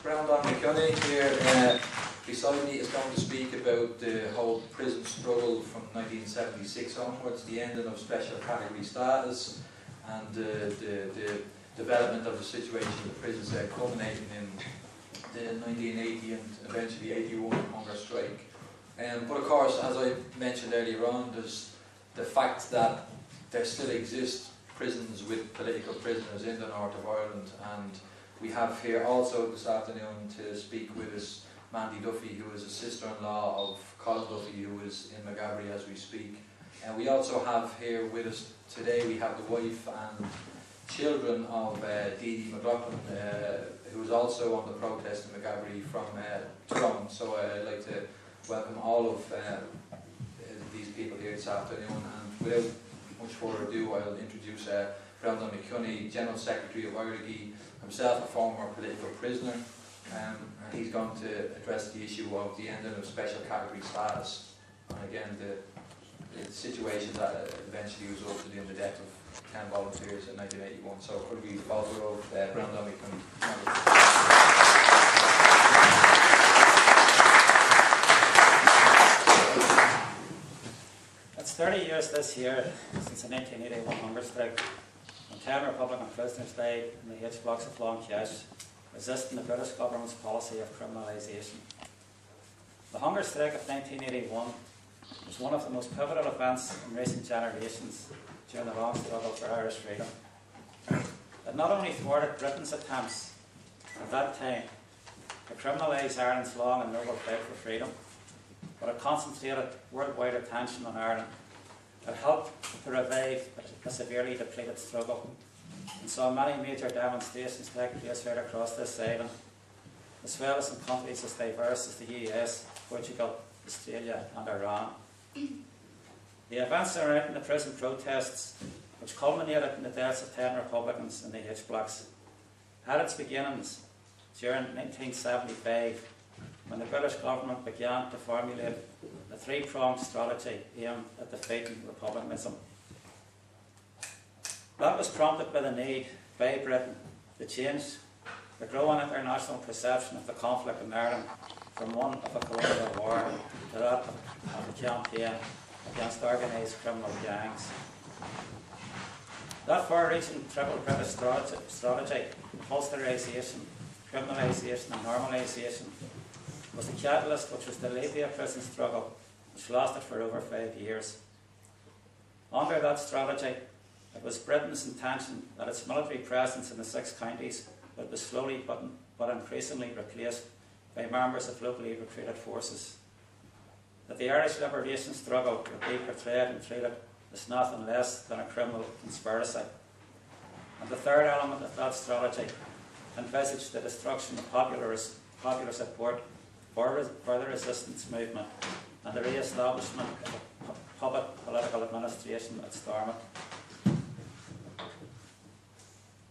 Breandán Mac Cionnaith here. Beside me is going to speak about the whole prison struggle from 1976 onwards, the ending of special category status, and the development of the situation in the prisons culminating in the 1980 and eventually 81 hunger strike. But of course, as I mentioned earlier on, there's the fact that there still exist prisons with political prisoners in the north of Ireland, and we have here also this afternoon to speak with us Mandy Duffy, who is a sister-in-law of Colin Duffy, who is in Maghaberry as we speak. And we also have here with us today, we have the wife and children of Dee McLaughlin, who is also on the protest in Maghaberry from Tyrone. So I'd like to welcome all of these people here this afternoon. And without much further ado, I'll introduce Breandán Mac Cionnaith, General Secretary of Éirígí, himself a former political prisoner. And he's going to address the issue of the ending of special category status, and again the situation that eventually resulted in the death of 10 volunteers in 1981. So could we follow of Breandán Mac Cionnaith? It's 30 years this year since the 1981 hunger strike, when 10 Republican prisoners died in the H blocks of Cloncash, resisting the British government's policy of criminalisation. The hunger strike of 1981 was one of the most pivotal events in recent generations during the long struggle for Irish freedom. It not only thwarted Britain's attempts at that time to criminalise Ireland's long and noble fight for freedom, but it concentrated worldwide attention on Ireland. It helped to revive a severely depleted struggle, and saw many major demonstrations take place right across this island, as well as in countries as diverse as the US, Portugal, Australia and Iran. The events surrounding the prison protests, which culminated in the deaths of 10 Republicans in the H blocks, had its beginnings during 1975, when the British government began to formulate a three-pronged strategy aimed at defeating republicanism. That was prompted by the need by Britain to change the growing international perception of the conflict in Ireland from one of a colonial war to that of a campaign against organised criminal gangs. That far-reaching triple British strategy, posterisation, criminalisation and normalisation, was the catalyst which was the Libya prison struggle, which lasted for over 5 years. Under that strategy, it was Britain's intention that its military presence in the 6 counties would be slowly but increasingly replaced by members of locally recruited forces. That the Irish liberation struggle would be portrayed and treated as nothing less than a criminal conspiracy. And the third element of that strategy envisaged the destruction of popular support for the resistance movement and the re-establishment of a puppet political administration at Stormont.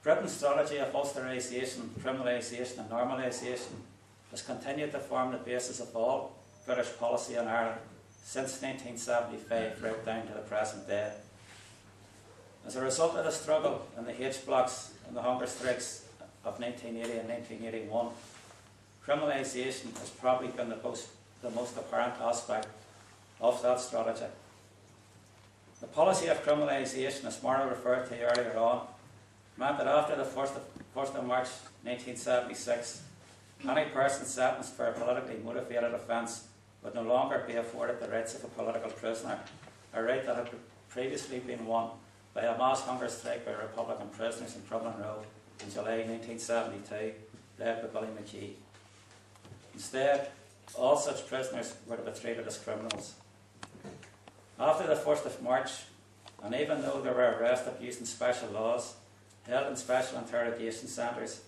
Britain's strategy of austerisation, criminalisation and normalisation has continued to form the basis of all British policy in Ireland since 1975 right down to the present day. As a result of the struggle in the H blocks and the hunger strikes of 1980 and 1981, criminalisation has probably been the most apparent aspect of that strategy. The policy of criminalisation, as Mara referred to earlier on, meant that after the 1st of March 1976, any person sentenced for a politically motivated offence would no longer be afforded the rights of a political prisoner, a right that had previously been won by a mass hunger strike by Republican prisoners in Crumlin Road in July 1972, led by Billy McKee. Instead, all such prisoners were to be treated as criminals. After the 1st of March, and even though they were arrested using special laws, held in special interrogation centres,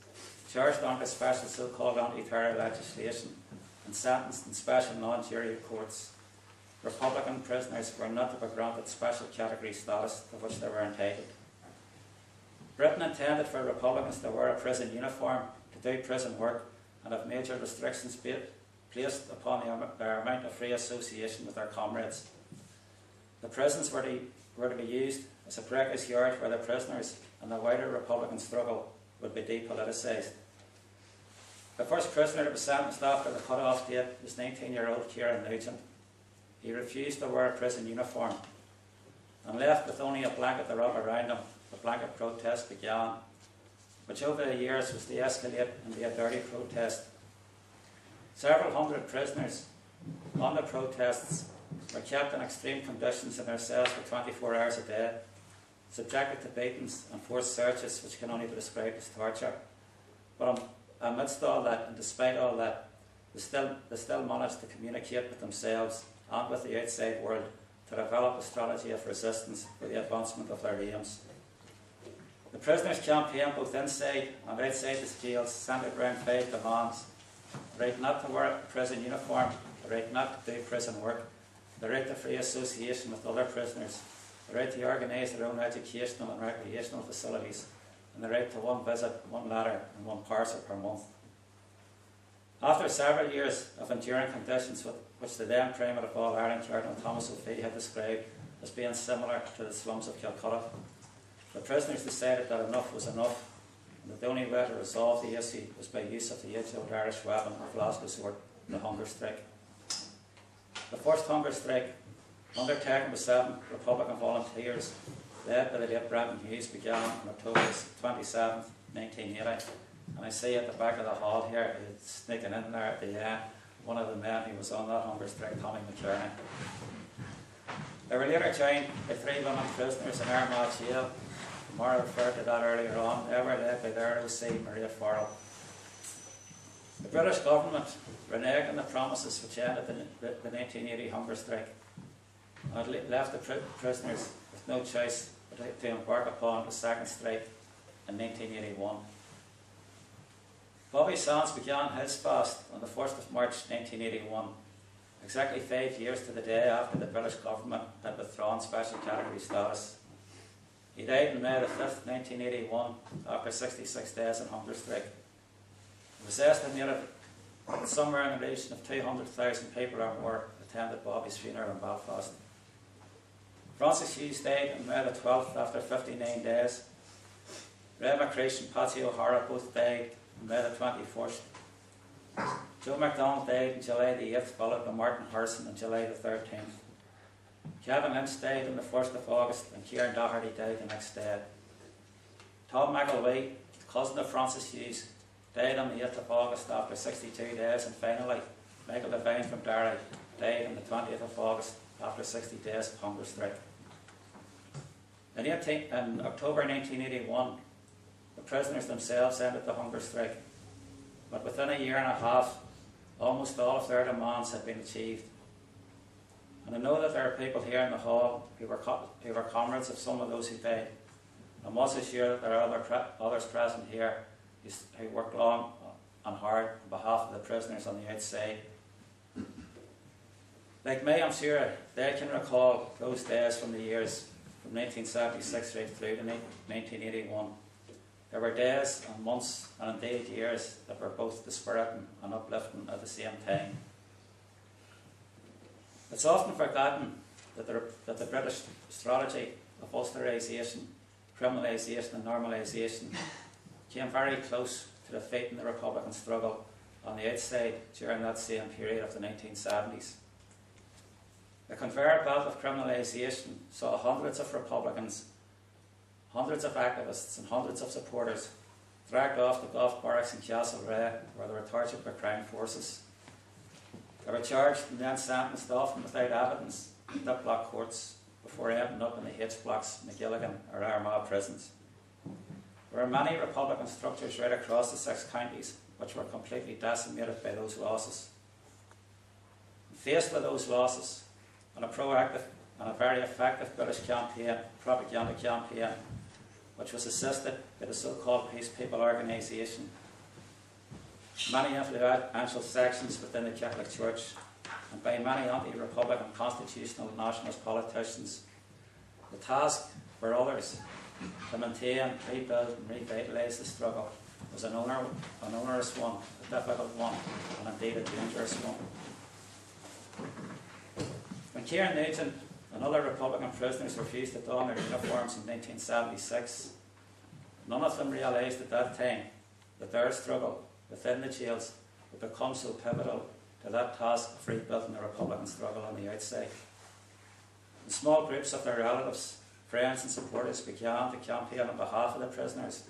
charged under special so-called anti-terror legislation, and sentenced in special non-jury courts, Republican prisoners were not to be granted special category status to which they were entitled. Britain intended for Republicans to wear a prison uniform, to do prison work, and have major restrictions placed upon their amount of free association with their comrades. The prisons were to be used as a breakers' yard where the prisoners and the wider Republican struggle would be depoliticised. The first prisoner that was sentenced after the cut-off date was 19-year-old Kieran Nugent. He refused to wear a prison uniform and left with only a blanket to wrap around him. The blanket protest began, which over the years was to escalate into a dirty protest. Several hundred prisoners on the protests were kept in extreme conditions in their cells for 24 hours a day, subjected to beatings and forced searches which can only be described as torture. But amidst all that, and despite all that, they still managed to communicate with themselves and with the outside world to develop a strategy of resistance for the advancement of their aims. The prisoners' campaign, both inside and outside the jails, centred around 5 demands: the right not to wear a prison uniform, the right not to do prison work, the right to free association with other prisoners, the right to organise their own educational and recreational facilities, and the right to one visit, one letter and one parcel per month. After several years of enduring conditions which the then Primate of All Ireland, Cardinal Thomas O'Fee, had described as being similar to the slums of Calcutta, the prisoners decided that enough was enough, and that the only way to resolve the issue was by use of the age-old Irish weapon of last resort, the hunger strike. The first hunger strike, undertaken by 7 Republican volunteers, led by the late Breandán Hughes, began on October 27, 1980. And I see at the back of the hall here, it's sneaking in there at the end, one of the men who was on that hunger strike, Tommy McCartney. They were later joined by 3 women prisoners in Éirígí General Secretary. Mara referred to that earlier on. They were led by their OC, Maria Farrell. The British government reneged on the promises which ended the 1980 hunger strike, and it left the prisoners with no choice but to embark upon the second strike in 1981. Bobby Sands began his fast on the 1st of March 1981, exactly 5 years to the day after the British government had withdrawn special category status. He died on May the 5th, 1981, after 66 days in hunger strike. It was estimated that somewhere in the region of 200,000 people or more attended Bobby's funeral in Belfast. Francis Hughes died on May the 12th after 59 days. Ray McCreesh and Patsy O'Hara both died on May the 21st. Joe MacDonald died on July the 8th, followed by Martin Harrison on July the 13th. Kevin Lynch died on the 1st of August, and Kieran Doherty died the next day. Tom McElwee, cousin of Francis Hughes, died on the 8th of August after 62 days, and finally, Michael Devine from Derry died on the 20th of August after 60 days of hunger strike. In October 1981, the prisoners themselves ended the hunger strike, but within a year and a half, almost all of their demands had been achieved. And I know that there are people here in the hall who were comrades of some of those who died. I'm also sure that there are others present here who worked long and hard on behalf of the prisoners on the outside. Like me, I'm sure they can recall those days from the years from 1976 right through to 1981. There were days and months and indeed years that were both dispiriting and uplifting at the same time. It's often forgotten that the British strategy of austerisation, criminalisation and normalisation came very close to defeating the Republican struggle on the outside during that same period of the 1970s. The conveyor belt of criminalisation saw hundreds of Republicans, hundreds of activists and hundreds of supporters dragged off the golf barracks in Castlereagh, where they were tortured by Crown forces. They were charged and then sentenced, often without evidence, in Diplock courts before ending up in the H blocks, McGilligan or Armagh prisons. There were many Republican structures right across the 6 counties which were completely decimated by those losses. Faced with those losses, and a proactive and a very effective British propaganda campaign, which was assisted by the so-called Peace People organisation, many influential sections within the Catholic Church, and by many anti-Republican constitutional nationalist politicians, the task for others to maintain, rebuild and revitalise the struggle was an onerous one, a difficult one, and indeed a dangerous one. When Kieran Nugent and other Republican prisoners refused to don their uniforms in 1976, none of them realised at that time that their struggle within the jails would become so pivotal to that task of rebuilding the Republican struggle on the outside. And small groups of their relatives, friends and supporters began to campaign on behalf of the prisoners.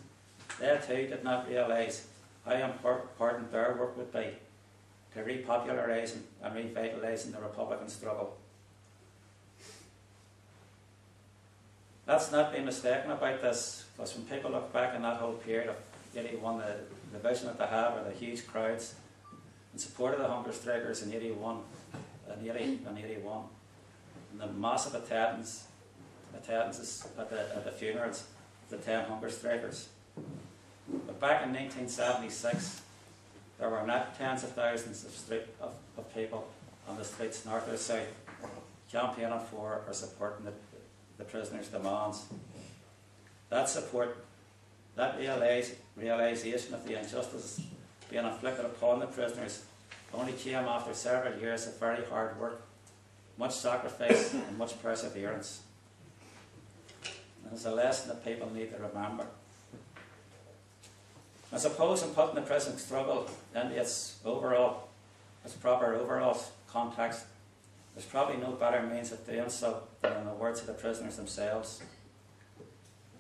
They too did not realise how important their work would be to repopularising and revitalising the Republican struggle. Let's not be mistaken about this, because when people look back in that whole period of 81, the vision that they have are the huge crowds in support of the hunger strikers in 81 and 80 and 81, and the massive attendances at the funerals of the 10 hunger strikers. But back in 1976, there were not tens of thousands of people on the streets north or south campaigning for or supporting the prisoners' demands. That support, that realisation of the injustice being inflicted upon the prisoners only came after several years of very hard work, much sacrifice and much perseverance. And it's a lesson that people need to remember. I suppose in putting the prison struggle into its proper overall context, there's probably no better means of doing so than in the words of the prisoners themselves.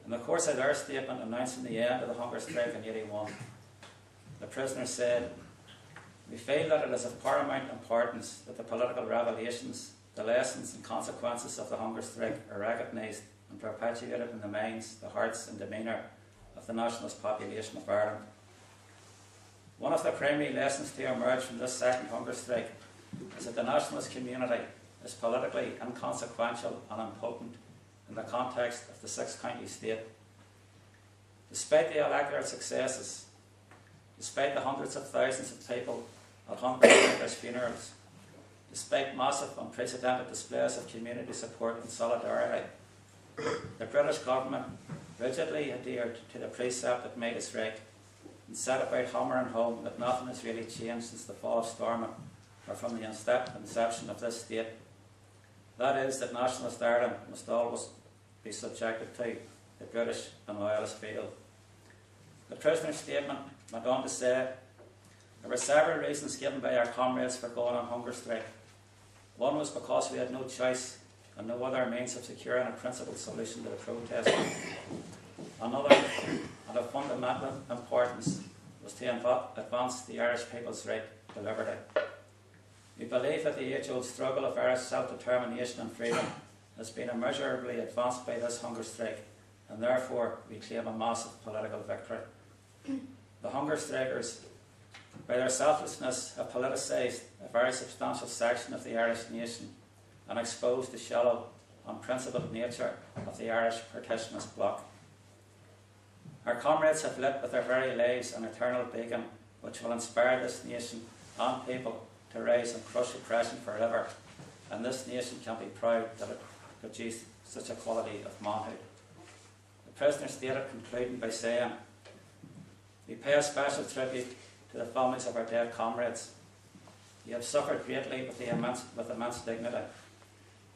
In the course of their statement announcing the end of the hunger strike in 81, the prisoners said, "We feel that it is of paramount importance that the political revelations, the lessons and consequences of the hunger strike are recognised and perpetuated in the minds, the hearts and demeanour of the nationalist population of Ireland. One of the primary lessons to emerge from this second hunger strike is that the nationalist community is politically inconsequential and impotent in the context of the six-county state. Despite the electoral successes, despite the hundreds of thousands of people at hunger strikers' funerals, despite massive unprecedented displays of community support and solidarity, the British government rigidly adhered to the precept that made us right and set about hammering home that nothing has really changed since the fall of Stormont or from the inception of this state. That is, that nationalist Ireland must always be subjected to the British and Loyalist field." The prisoner's statement went on to say, "There were several reasons given by our comrades for going on hunger strike. One was because we had no choice and no other means of securing a principled solution to the protest. Another, and of fundamental importance, was to advance the Irish people's right to liberty. We believe that the age-old struggle of Irish self-determination and freedom has been immeasurably advanced by this hunger strike, and therefore we claim a massive political victory. The hunger strikers, by their selflessness, have politicised a very substantial section of the Irish nation and exposed the shallow, unprincipled nature of the Irish partitionist bloc. Our comrades have lit with their very lives an eternal beacon which will inspire this nation and people to rise and crush oppression forever, and this nation can be proud that it produced such a quality of manhood." The prisoner stated, concluding by saying, "We pay a special tribute to the families of our dead comrades. You have suffered greatly with immense dignity.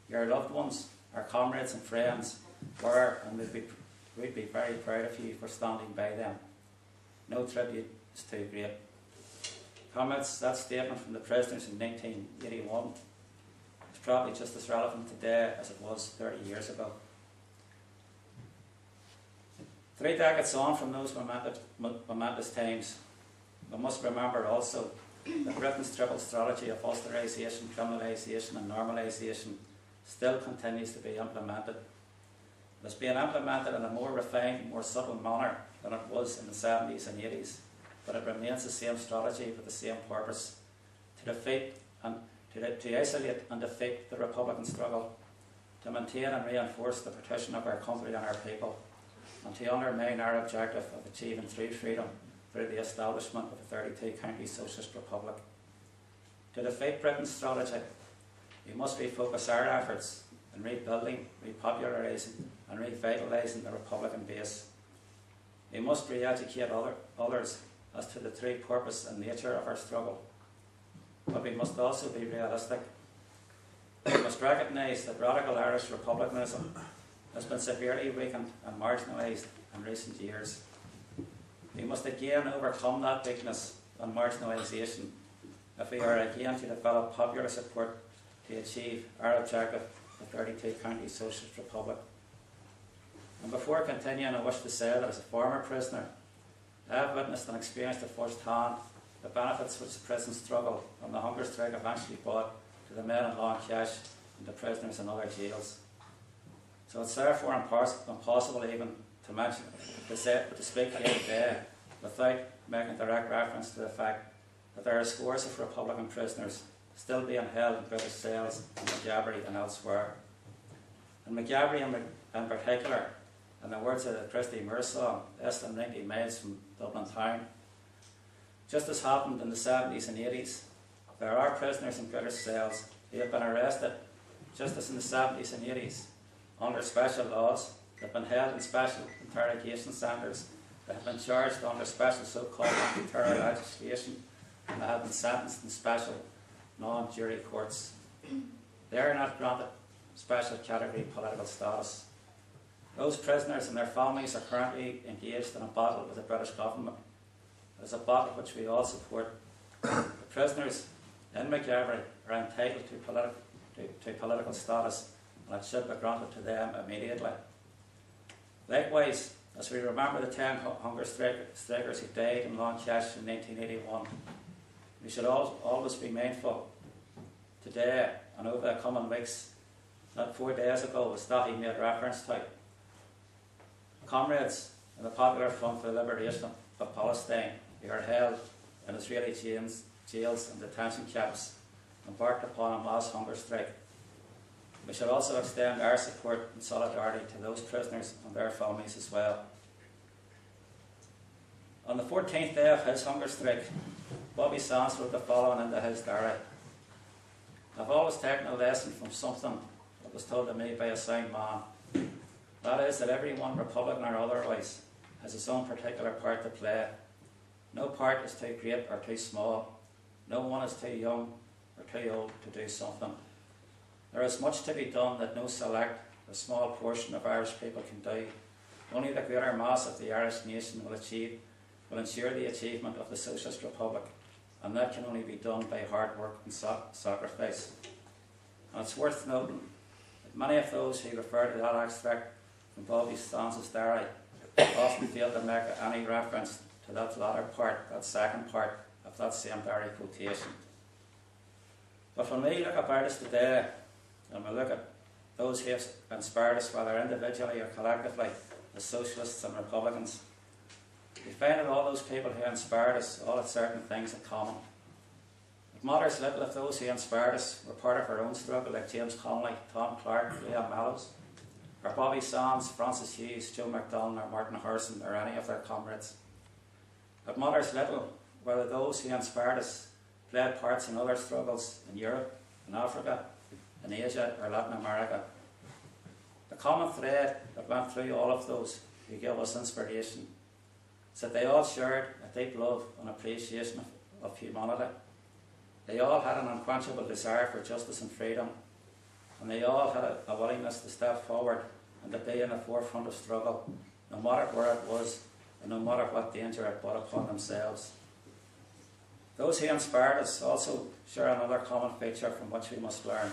Your loved ones, our comrades and friends, were and we'd be very proud of you for standing by them. No tribute is too great." Comrades, that statement from the prisoners in 1981 is probably just as relevant today as it was 30 years ago. 3 decades on from those momentous times, we must remember also that Britain's triple strategy of austerisation, criminalisation and normalisation still continues to be implemented. It is being implemented in a more refined, more subtle manner than it was in the 70s and 80s, but it remains the same strategy with the same purpose: to defeat and to isolate and defeat the Republican struggle, to maintain and reinforce the partition of our country and our people, and to undermine our objective of achieving true freedom through the establishment of a 32-county socialist republic. To defeat Britain's strategy, we must refocus our efforts in rebuilding, repopularising and revitalising the Republican base. We must re-educate others as to the true purpose and nature of our struggle. But we must also be realistic. We must recognise that radical Irish republicanism has been severely weakened and marginalised in recent years. We must again overcome that weakness on marginalisation if we are again to develop popular support to achieve our objective, the 32-county Socialist Republic. And before continuing, I wish to say that as a former prisoner, I have witnessed and experienced at first hand the benefits which the prison struggle and the hunger strike eventually brought to the men in Long Cash and the prisoners in other jails. So it's therefore impossible even to mention, to speak here today without making direct reference to the fact that there are scores of Republican prisoners still being held in British cells in Maghaberry and elsewhere. In Maghaberry in particular, in the words of the Christy Moore song, less than 90 miles from Dublin town, just as happened in the 70s and 80s, there are prisoners in British cells who have been arrested, just as in the 70s and 80s, under special laws, that have been held in special interrogation centres, that have been charged under special so-called anti-terror legislation, and that have been sentenced in special non-jury courts. They are not granted special category political status. Those prisoners and their families are currently engaged in a battle with the British government. It is a battle which we all support. The prisoners in Maghaberry are entitled to political status, and it should be granted to them immediately. Likewise, as we remember the 10 hunger strikers who died in Long Cash in 1981, we should always be mindful today and over the coming weeks that 4 days ago was that he made reference to. Comrades in the Popular Front for the Liberation of Palestine who are held in Israeli jails and detention camps embarked upon a mass hunger strike. We should also extend our support and solidarity to those prisoners and their families as well. On the 14th day of his hunger strike, Bobby Sands wrote the following into his diary. I've always taken a lesson from something that was told to me by a sound man. That is that everyone, Republican or otherwise, has his own particular part to play. No part is too great or too small. No one is too young or too old to do something. There is much to be done that no select or small portion of Irish people can do. Only the greater mass of the Irish nation will ensure the achievement of the Socialist Republic, and that can only be done by hard work and sacrifice. And it's worth noting that many of those who refer to that extract from Bobby Sands' diary often fail to make any reference to that latter part, that second part of that same diary quotation. But when we look about us today, and we look at those who have inspired us, whether individually or collectively, as socialists and Republicans, we find that all those people who inspired us all had certain things in common. It matters little if those who inspired us were part of our own struggle, like James Connolly, Tom Clark, Liam Mallows, or Bobby Sands, Francis Hughes, Joe MacDonald, or Martin Harrison, or any of their comrades. It matters little whether those who inspired us played parts in other struggles in Europe, in Africa, in Asia, or Latin America. The common thread that went through all of those who gave us inspiration is that they all shared a deep love and appreciation of humanity. They all had an unquenchable desire for justice and freedom, and they all had a willingness to step forward and to be in the forefront of struggle, no matter where it was and no matter what danger it brought upon themselves. Those who inspired us also share another common feature from which we must learn.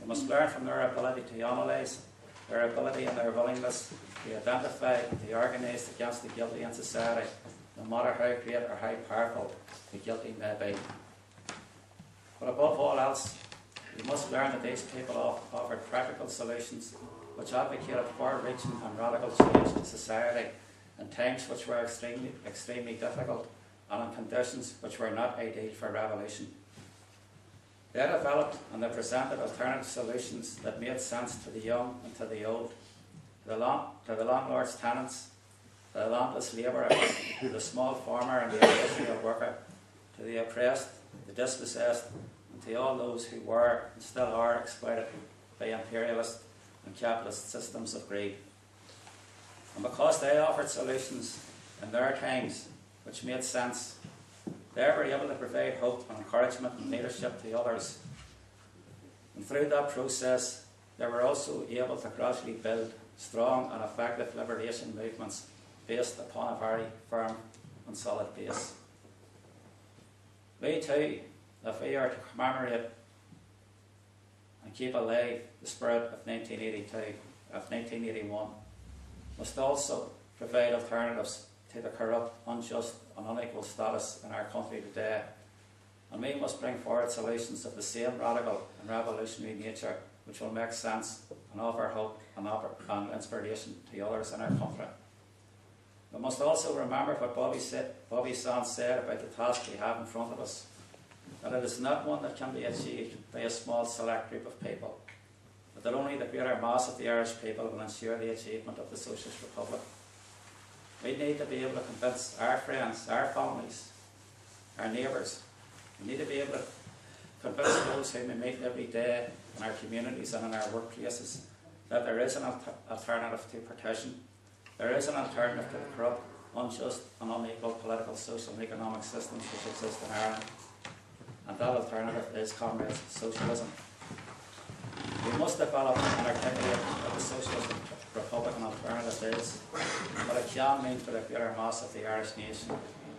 We must learn from their ability to analyse, their ability and their willingness to identify and to organise against the guilty in society, no matter how great or how powerful the guilty may be. But above all else, we must learn that these people offered practical solutions which advocated far-reaching and radical change to society in times which were extremely difficult and in conditions which were not ideal for revolution. They developed and they presented alternative solutions that made sense to the young and to the old, to the landlord's tenants, to the landless labourer, to the small farmer and the industrial worker, to the oppressed, the dispossessed, and to all those who were and still are exploited by imperialist and capitalist systems of greed. And because they offered solutions in their times which made sense, they were able to provide hope and encouragement and leadership to others. And through that process, they were also able to gradually build strong and effective liberation movements based upon a very firm and solid base. We too, if we are to commemorate and keep alive the spirit of 1982, of 1981, must also provide alternatives to the corrupt, unjust and unequal status in our country today. And we must bring forward solutions of the same radical and revolutionary nature which will make sense and offer hope and inspiration to others in our country. We must also remember what Bobby Sands said about the task we have in front of us, that it is not one that can be achieved by a small select group of people, but that only the greater mass of the Irish people will ensure the achievement of the Socialist Republic. We need to be able to convince our friends, our families, our neighbours. We need to be able to convince those whom we meet every day in our communities and in our workplaces that there is an alternative to partition. There is an alternative to the corrupt, unjust and unequal political, social and economic systems which exist in Ireland. And that alternative is, comrades, socialism. We must develop and articulate what the Socialist Republican alternative is, what it can mean for the greater mass of the Irish nation,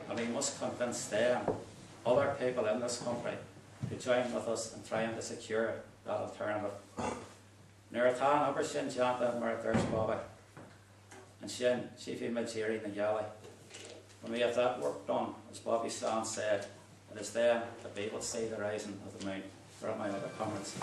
and we must convince them, other people in this country, to join with us in trying to secure that alternative. Nuirtán aber sin janta mar d'irs Bobby, and sin Chief Éirígí General. When we have that work done, as Bobby Sands said, it is then that we will see the rising of the moon. For my other comments.